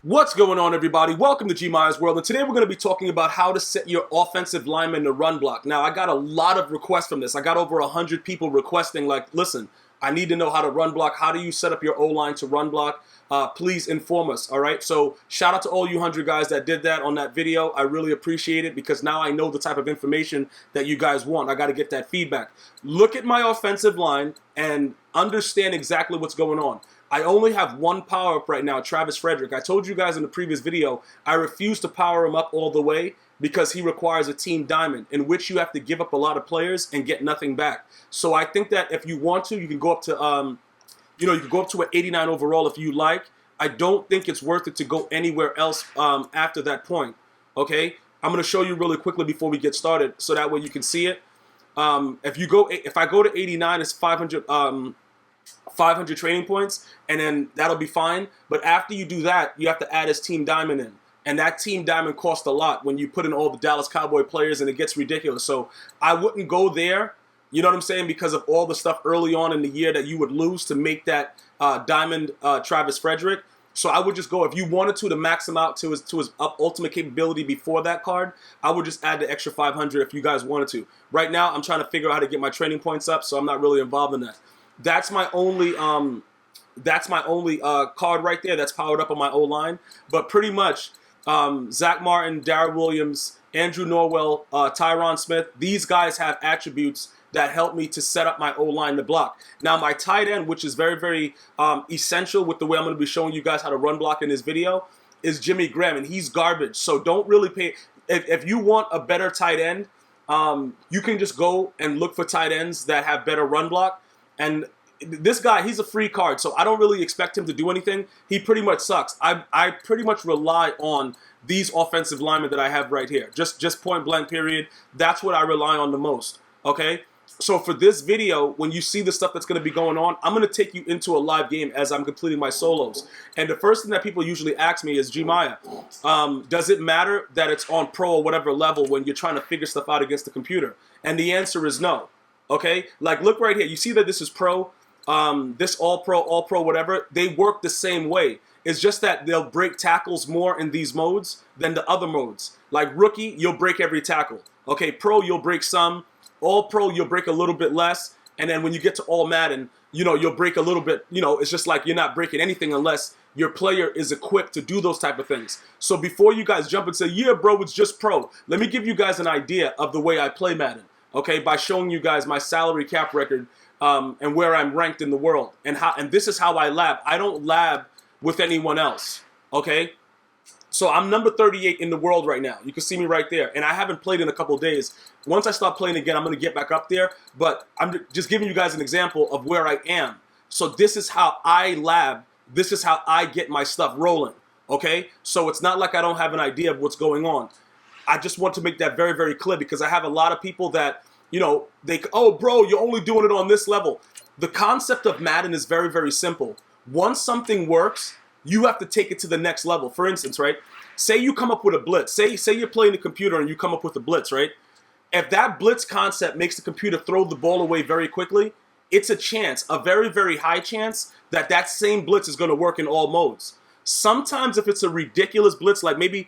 What's going on, everybody? Welcome to GmiasWorld, and today we're going to be talking about how to set your offensive lineman to run block. Now, I got a lot of requests from this. I got over 100 people requesting, like, listen, I need to know how to run block. How do you set up your O-line to run block? Please inform us, all right? So shout out to all you 100 guys that did that on that video. I really appreciate it because now I know the type of information that you guys want. I got to get that feedback. Look at my offensive line and understand exactly what's going on. I only have one power-up right now, Travis Frederick. I told you guys in the previous video, I refuse to power him up all the way because he requires a team diamond in which you have to give up a lot of players and get nothing back. So I think that if you want to, you can go up to, you can go up to an 89 overall if you like. I don't think it's worth it to go anywhere else after that point, okay? I'm going to show you really quickly before we get started so that way you can see it. If I go to 89, it's 500 training points, and then that'll be fine. But after you do that, you have to add his team diamond in. And that team diamond costs a lot when you put in all the Dallas Cowboy players, and it gets ridiculous. So I wouldn't go there, you know what I'm saying, because of all the stuff early on in the year that you would lose to make that diamond Travis Frederick. So I would just go, if you wanted to max him out to his ultimate capability before that card, I would just add the extra 500 if you guys wanted to. Right now, I'm trying to figure out how to get my training points up, so I'm not really involved in that. That's my only card right there that's powered up on my O-line. But pretty much, Zach Martin, Darrell Williams, Andrew Norwell, Tyron Smith, these guys have attributes that help me to set up my O-line to block. Now, my tight end, which is very, very essential with the way I'm going to be showing you guys how to run block in this video, is Jimmy Graham, and he's garbage. So don't really pay. If you want a better tight end, you can just go and look for tight ends that have better run block. And this guy, he's a free card, so I don't really expect him to do anything. He pretty much sucks. I pretty much rely on these offensive linemen that I have right here. Just point blank period. That's what I rely on the most, okay? So for this video, when you see the stuff that's going to be going on, I'm going to take you into a live game as I'm completing my solos. And the first thing that people usually ask me is, Gmia, does it matter that it's on pro or whatever level when you're trying to figure stuff out against the computer? And the answer is no. Okay, like look right here. You see that this is pro, this all pro, whatever. They work the same way. It's just that they'll break tackles more in these modes than the other modes. Like rookie, you'll break every tackle. Okay, pro, you'll break some. All pro, you'll break a little bit less. And then when you get to all Madden, you'll break a little bit. It's just like you're not breaking anything unless your player is equipped to do those type of things. So before you guys jump and say, yeah, bro, it's just pro, let me give you guys an idea of the way I play Madden. Okay, by showing you guys my salary cap record and where I'm ranked in the world. And this is how I lab. I don't lab with anyone else, okay? So I'm number 38 in the world right now. You can see me right there. And I haven't played in a couple of days. Once I start playing again, I'm going to get back up there. But I'm just giving you guys an example of where I am. So this is how I lab. This is how I get my stuff rolling, okay? So it's not like I don't have an idea of what's going on. I just want to make that very, very clear because I have a lot of people that, oh, bro, you're only doing it on this level. The concept of Madden is very, very simple. Once something works, you have to take it to the next level. For instance, right, say you come up with a blitz. Say you're playing the computer and you come up with a blitz, right? If that blitz concept makes the computer throw the ball away very quickly, it's a chance, a very, very high chance that same blitz is going to work in all modes. Sometimes if it's a ridiculous blitz, like maybe,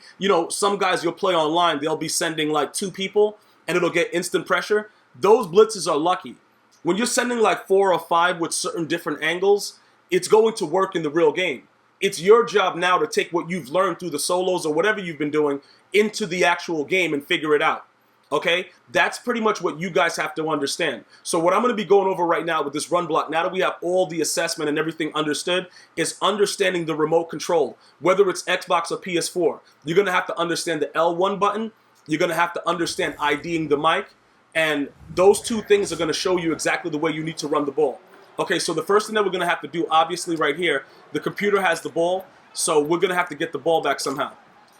some guys you'll play online, they'll be sending like 2 people and it'll get instant pressure. Those blitzes are lucky. When you're sending like 4 or 5 with certain different angles, it's going to work in the real game. It's your job now to take what you've learned through the solos or whatever you've been doing into the actual game and figure it out. Okay, that's pretty much what you guys have to understand. So what I'm going to be going over right now with this run block, now that we have all the assessment and everything understood, is understanding the remote control. Whether it's Xbox or PS4, you're going to have to understand the L1 button. You're going to have to understand IDing the mic. And those 2 things are going to show you exactly the way you need to run the ball. Okay, so the first thing that we're going to have to do, obviously right here, the computer has the ball, so we're going to have to get the ball back somehow.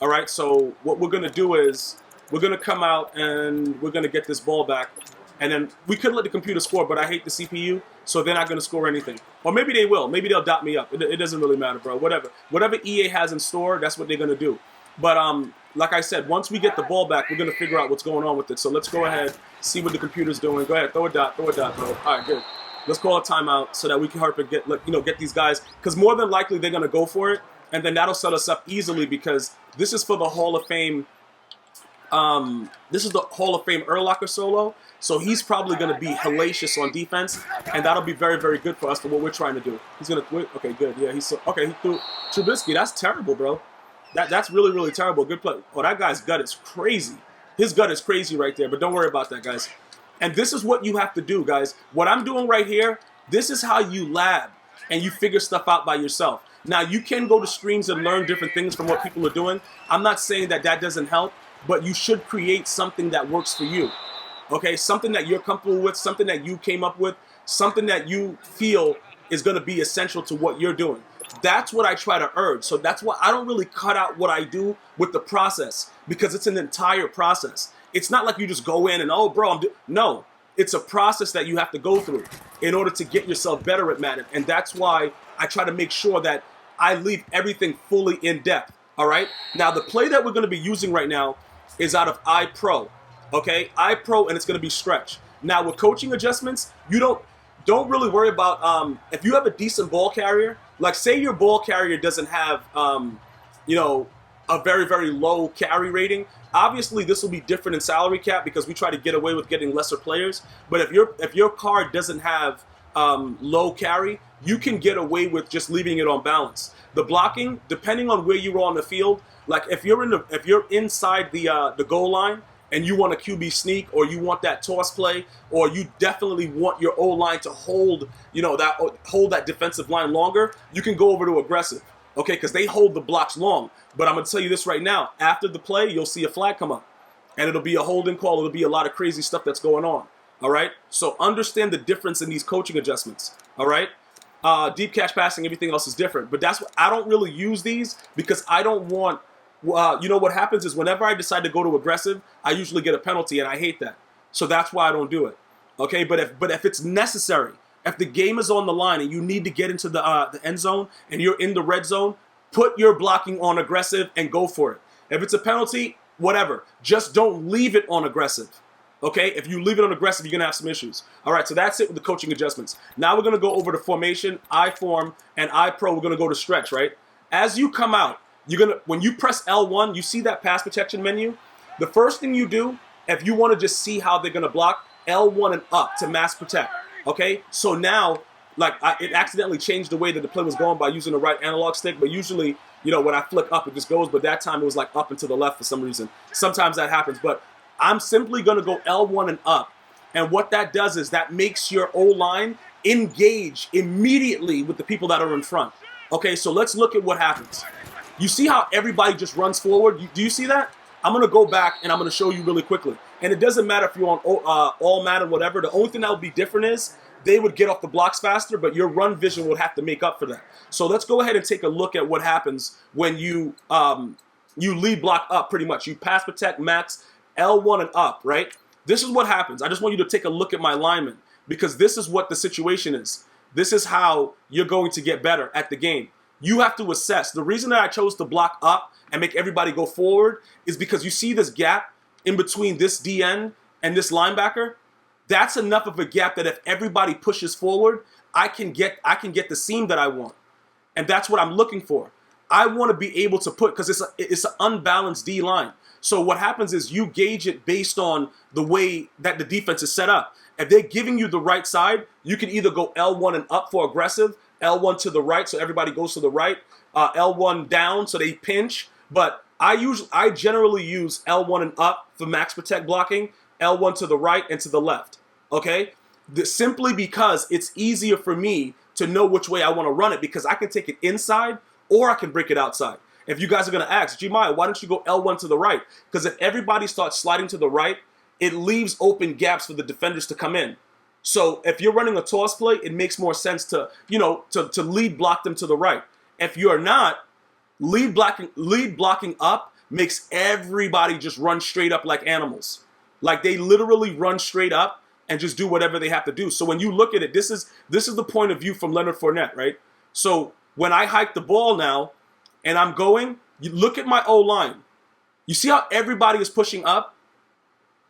All right, so what we're going to do is we're going to come out and we're going to get this ball back. And then we could let the computer score, but I hate the CPU, so they're not going to score anything. Or maybe they will. Maybe they'll dot me up. It doesn't really matter, bro. Whatever EA has in store, that's what they're going to do. But like I said, once we get the ball back, we're going to figure out what's going on with it. So let's go ahead, see what the computer's doing. Go ahead, throw a dot, bro. All right, good. Let's call a timeout so that we can get these guys, because more than likely they're going to go for it. and then that'll set us up easily because this is for the Hall of Fame. This is the Hall of Fame Urlacher solo, so he's probably going to be hellacious on defense, and that'll be very, very good for us for what we're trying to do. He's going to okay, good, yeah, okay. He threw Trubisky. That's terrible, bro. That's really, really terrible. Good play. Oh, that guy's gut is crazy. His gut is crazy right there, but don't worry about that, guys. And this is what you have to do, guys. What I'm doing right here, this is how you lab and you figure stuff out by yourself. Now, you can go to streams and learn different things from what people are doing. I'm not saying that that doesn't help, but you should create something that works for you, okay? Something that you're comfortable with, something that you came up with, something that you feel is going to be essential to what you're doing. That's what I try to urge. So that's why I don't really cut out what I do with the process, because it's an entire process. It's not like you just go in and, oh, bro, no. It's a process that you have to go through in order to get yourself better at Madden. And that's why I try to make sure that I leave everything fully in depth, all right? Now, the play that we're going to be using right now is out of iPro, okay? iPro, and it's going to be stretch. Now, with coaching adjustments, you don't really worry about, if you have a decent ball carrier, like say your ball carrier doesn't have, you know, a very, very low carry rating. Obviously, this will be different in salary cap because we try to get away with getting lesser players. But if your card doesn't have low carry, you can get away with just leaving it on balance. The blocking, depending on where you are on the field, like if you're inside the goal line and you want a QB sneak, or you want that toss play, or you definitely want your O-line to hold, you know, hold that defensive line longer, you can go over to aggressive, okay, because they hold the blocks long. But I'm going to tell you this right now. After the play, you'll see a flag come up, and it'll be a holding call. It'll be a lot of crazy stuff that's going on, all right? So understand the difference in these coaching adjustments, all right? Deep catch passing, everything else is different. But that's what I don't really use these because I don't want, you know what happens is whenever I decide to go to aggressive, I usually get a penalty, and I hate that. So that's why I don't do it, okay? But if it's necessary, if the game is on the line and you need to get into the end zone and you're in the red zone, put your blocking on aggressive and go for it. If it's a penalty, whatever. Just don't leave it on aggressive. Okay? If you leave it on aggressive, you're going to have some issues. All right, so that's it with the coaching adjustments. Now we're going to go over to formation, I-form, and I-pro. We're going to go to stretch, right? As you come out, when you press L1, you see that pass protection menu? The first thing you do, if you want to just see how they're going to block, L1 and up to mass protect. Okay? So now, like, it accidentally changed the way that the play was going by using the right analog stick, but usually, you know, when I flick up, it just goes, but that time it was like up and to the left for some reason. Sometimes that happens, but I'm simply going to go L1 and up, and what that does is that makes your O-line engage immediately with the people that are in front. Okay, so let's look at what happens. You see how everybody just runs forward? Do you see that? I'm going to go back, and I'm going to show you really quickly. And it doesn't matter if you're on all Madden, whatever. The only thing that would be different is they would get off the blocks faster, but your run vision would have to make up for that. So let's go ahead and take a look at what happens when you lead block up pretty much. You pass protect, max, L1 and up, right? This is what happens. I just want you to take a look at my linemen because this is what the situation is. This is how you're going to get better at the game. You have to assess. The reason that I chose to block up and make everybody go forward is because you see this gap in between this DN and this linebacker. That's enough of a gap that if everybody pushes forward, I can get the seam that I want. And that's what I'm looking for. I want to be able to put, because it's an unbalanced D line. So what happens is you gauge it based on the way that the defense is set up. If they're giving you the right side, you can either go L1 and up for aggressive, L1 to the right so everybody goes to the right, L1 down so they pinch. But I generally use L1 and up for max protect blocking, L1 to the right and to the left. Okay? Simply because it's easier for me to know which way I want to run it because I can take it inside or I can break it outside. If you guys are going to ask, Gmia, why don't you go L1 to the right? Because if everybody starts sliding to the right, it leaves open gaps for the defenders to come in. So if you're running a toss play, it makes more sense to, you know, to lead block them to the right. If you're not, lead blocking up makes everybody just run straight up like animals. Like they literally run straight up and just do whatever they have to do. So when you look at it, this is the point of view from Leonard Fournette, right? So when I hike the ball now and I'm going, you look at my O-line. You see how everybody is pushing up?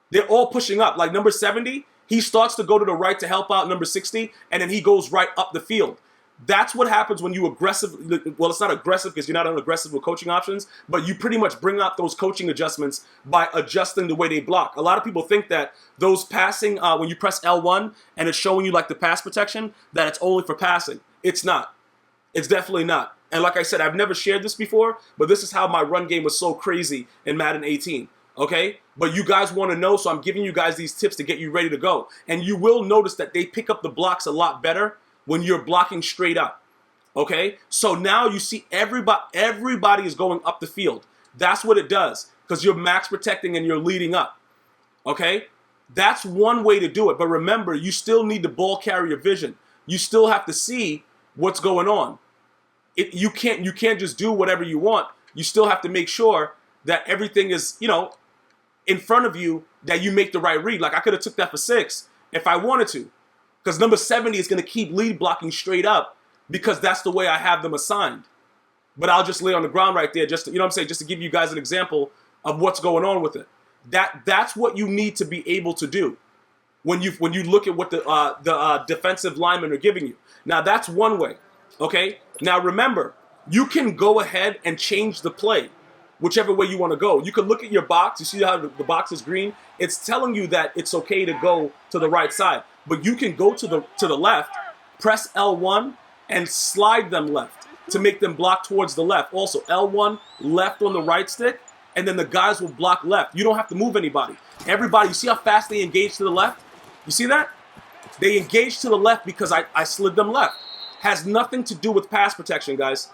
They're all pushing up. Like number 70, he starts to go to the right to help out number 60, and then he goes right up the field. That's what happens when you aggressively, well, it's not aggressive because you're not aggressive with coaching options, but you pretty much bring out those coaching adjustments by adjusting the way they block. A lot of people think that those passing, when you press L1 and it's showing you like the pass protection, that it's only for passing. It's not. It's definitely not. And like I said, I've never shared this before, but this is how my run game was so crazy in Madden 18. Okay? But you guys want to know, so I'm giving you guys these tips to get you ready to go. And you will notice that they pick up the blocks a lot better when you're blocking straight up. Okay? So now you see everybody is going up the field. That's what it does, because you're max protecting and you're leading up. Okay? That's one way to do it. But remember, you still need the ball carrier vision. You still have to see what's going on. You can't just do whatever you want. You still have to make sure that everything is, in front of you, that you make the right read. Like I could have took that for 6 if I wanted to, because number 70 is going to keep lead blocking straight up because that's the way I have them assigned. But I'll just lay on the ground right there, just to, just to give you guys an example of what's going on with it. That's what you need to be able to do when you look at what the defensive linemen are giving you. Now that's one way. Okay? Now remember, you can go ahead and change the play whichever way you want to go. You can look at your box. You see how the box is green? It's telling you that it's okay to go to the right side. But you can go to the left, press L1, and slide them left to make them block towards the left. Also, L1, left on the right stick, and then the guys will block left. You don't have to move anybody. Everybody, you see how fast they engage to the left? You see that? They engage to the left because I slid them left. Has nothing to do with pass protection, guys.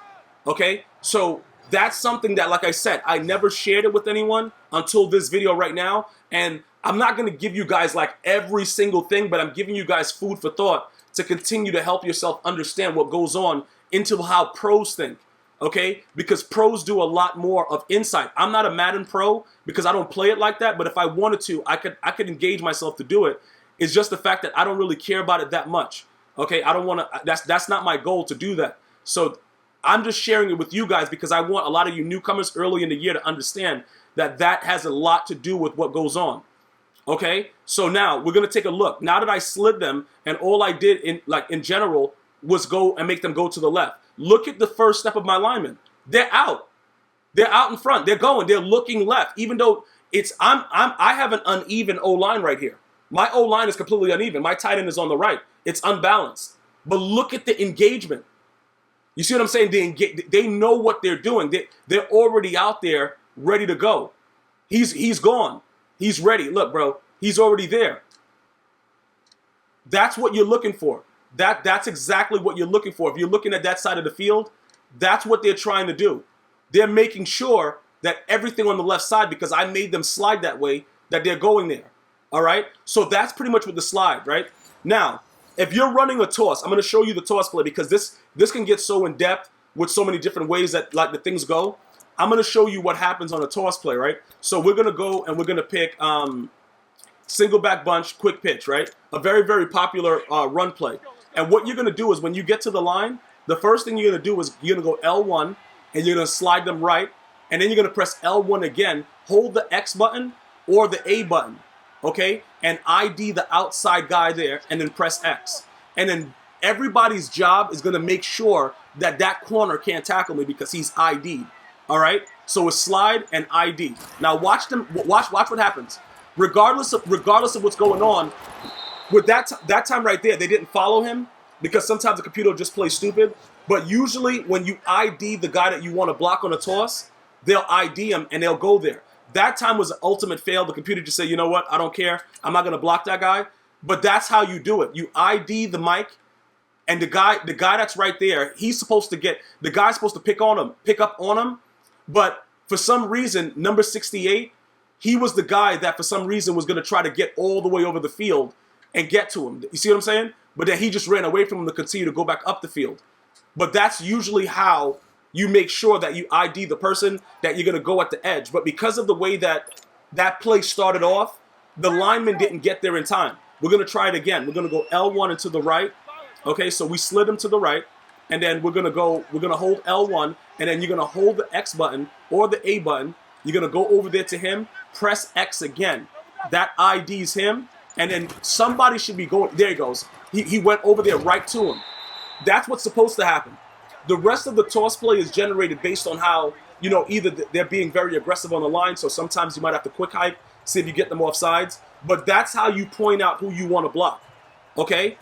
Okay? So that's something that, like I said, I never shared it with anyone until this video right now. And I'm not going to give you guys like every single thing, but I'm giving you guys food for thought to continue to help yourself understand what goes on into how pros think. Okay? Because pros do a lot more of insight. I'm not a Madden pro because I don't play it like that, but if I wanted to, I could engage myself to do it. It's just the fact that I don't really care about it that much. Okay, I don't want to, that's not my goal to do that. So I'm just sharing it with you guys because I want a lot of you newcomers early in the year to understand that that has a lot to do with what goes on. Okay, so now we're going to take a look. Now that I slid them and all I did in general was go and make them go to the left. Look at the first step of my linemen. They're out. They're out in front. They're going. They're looking left. Even though I have an uneven O-line right here. My O-line is completely uneven. My tight end is on the right. It's unbalanced. But look at the engagement. You see what I'm saying? They know what they're doing. They're already out there ready to go. He's gone. He's ready. Look, bro. He's already there. That's what you're looking for. That's exactly what you're looking for. If you're looking at that side of the field, that's what they're trying to do. They're making sure that everything on the left side, because I made them slide that way, that they're going there. All right? So that's pretty much with the slide, right? Now, if you're running a toss, I'm going to show you the toss play because this can get so in depth with so many different ways that like the things go. I'm going to show you what happens on a toss play, right? So we're going to go and we're going to pick single back bunch, quick pitch, right? A very, very popular run play. And what you're going to do is when you get to the line, the first thing you're going to do is you're going to go L1 and you're going to slide them right. And then you're going to press L1 again, hold the X button or the A button. Okay, and ID the outside guy there, and then press X. And then everybody's job is going to make sure that that corner can't tackle me because he's ID'd. All right, so it's slide and ID. Now watch them. Watch what happens. Regardless of what's going on, with that time right there, they didn't follow him because sometimes the computer will just play stupid. But usually, when you ID the guy that you want to block on a toss, they'll ID him and they'll go there. That time was an ultimate fail. The computer just said, you know what? I don't care. I'm not going to block that guy. But that's how you do it. You ID the mic, and the guy that's right there, he's supposed to get, the guy's supposed to pick up on him. But for some reason, number 68, he was the guy that for some reason was going to try to get all the way over the field and get to him. You see what I'm saying? But then he just ran away from him to continue to go back up the field. But that's usually how you make sure that you ID the person that you're going to go at the edge. But because of the way that play started off, the lineman didn't get there in time. We're going to try it again. We're going to go L1 and to the right. Okay, so we slid him to the right. And then we're going to hold L1. And then you're going to hold the X button or the A button. You're going to go over there to him. Press X again. That IDs him. And then somebody should be going. There he goes. He went over there right to him. That's what's supposed to happen. The rest of the toss play is generated based on how, you know, either they're being very aggressive on the line, so sometimes you might have to quick hike, see if you get them off sides. But that's how you point out who you want to block. Okay?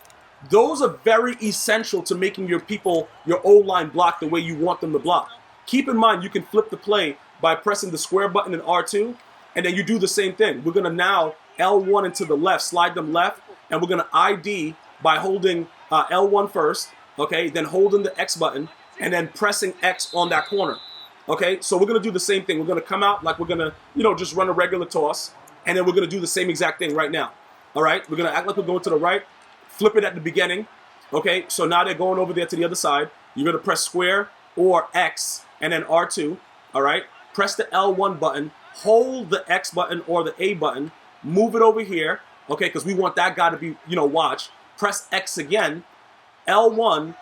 Those are very essential to making your people, your O-line block the way you want them to block. Keep in mind, you can flip the play by pressing the square button in R2, and then you do the same thing. We're going to now L1 into the left, slide them left, and we're going to ID by holding L1 first, okay, then holding the X button, and then pressing X on that corner. Okay, so we're going to do the same thing. We're going to come out like we're going to, you know, just run a regular toss, and then we're going to do the same exact thing right now. All right, we're going to act like we're going to the right, flip it at the beginning. Okay, so now they're going over there to the other side. You're going to press square or X and then R2. All right, press the L1 button, hold the X button or the A button, move it over here. Okay, because we want that guy to be, you know, watch. Press X again, L1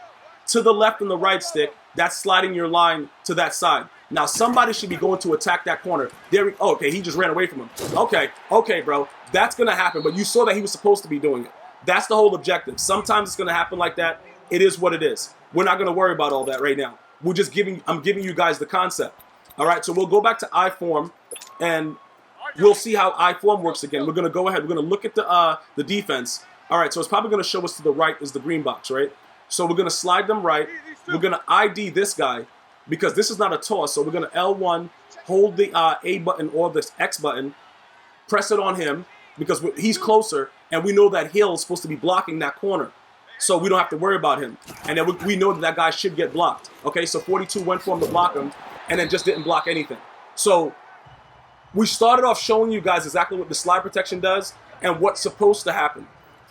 to the left and the right stick. That's sliding your line to that side. Now somebody should be going to attack that corner. There, oh, okay, he just ran away from him. Okay, bro, that's gonna happen. But you saw that he was supposed to be doing it. That's the whole objective. Sometimes it's gonna happen like that. It is what it is. We're not gonna worry about all that right now. I'm giving you guys the concept. All right, so we'll go back to I-form and we'll see how I-form works again. We're gonna go ahead. We're gonna look at the defense. All right, so it's probably gonna show us to the right is the green box, right? So we're gonna slide them right. We're gonna ID this guy because this is not a toss. So we're gonna L1, hold the A button or the X button, press it on him because he's closer, and we know that Hill is supposed to be blocking that corner. So we don't have to worry about him. And then we know that guy should get blocked. Okay, so 42 went for him to block him and then just didn't block anything. So we started off showing you guys exactly what the slide protection does and what's supposed to happen.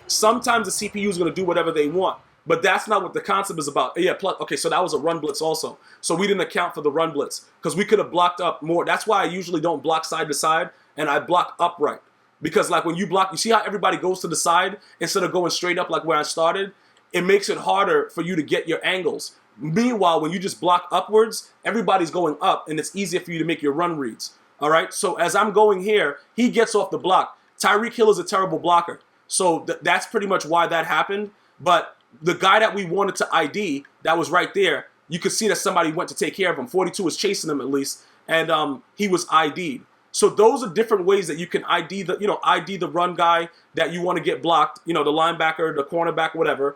Sometimes the CPU is going to do whatever they want, but that's not what the concept is about. Yeah, plus, okay, so that was a run blitz also. So we didn't account for the run blitz because we could have blocked up more. That's why I usually don't block side to side and I block upright. Because like when you block, you see how everybody goes to the side instead of going straight up like where I started? It makes it harder for you to get your angles. Meanwhile, when you just block upwards, everybody's going up and it's easier for you to make your run reads. All right, so as I'm going here, he gets off the block. Tyreek Hill is a terrible blocker. So that's pretty much why that happened. But the guy that we wanted to ID, that was right there, you could see that somebody went to take care of him. 42 was chasing him at least, and he was ID'd. So those are different ways that you can ID the run guy that you want to get blocked, you know, the linebacker, the cornerback, whatever,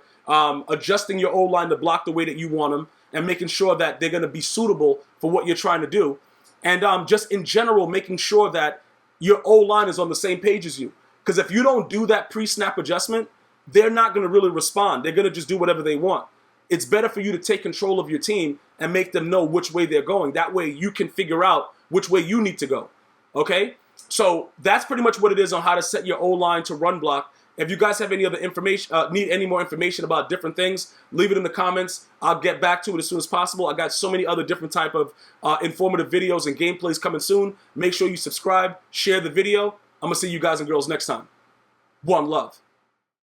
adjusting your O-line to block the way that you want them and making sure that they're going to be suitable for what you're trying to do. And just in general, making sure that your O-line is on the same page as you. Because if you don't do that pre-snap adjustment, they're not going to really respond. They're going to just do whatever they want. It's better for you to take control of your team and make them know which way they're going. That way you can figure out which way you need to go. Okay? So that's pretty much what it is on how to set your O-line to run block. If you guys have any other information, need any more information about different things, leave it in the comments. I'll get back to it as soon as possible. I got so many other different type of informative videos and gameplays coming soon. Make sure you subscribe, share the video. I'm going to see you guys and girls next time. One love.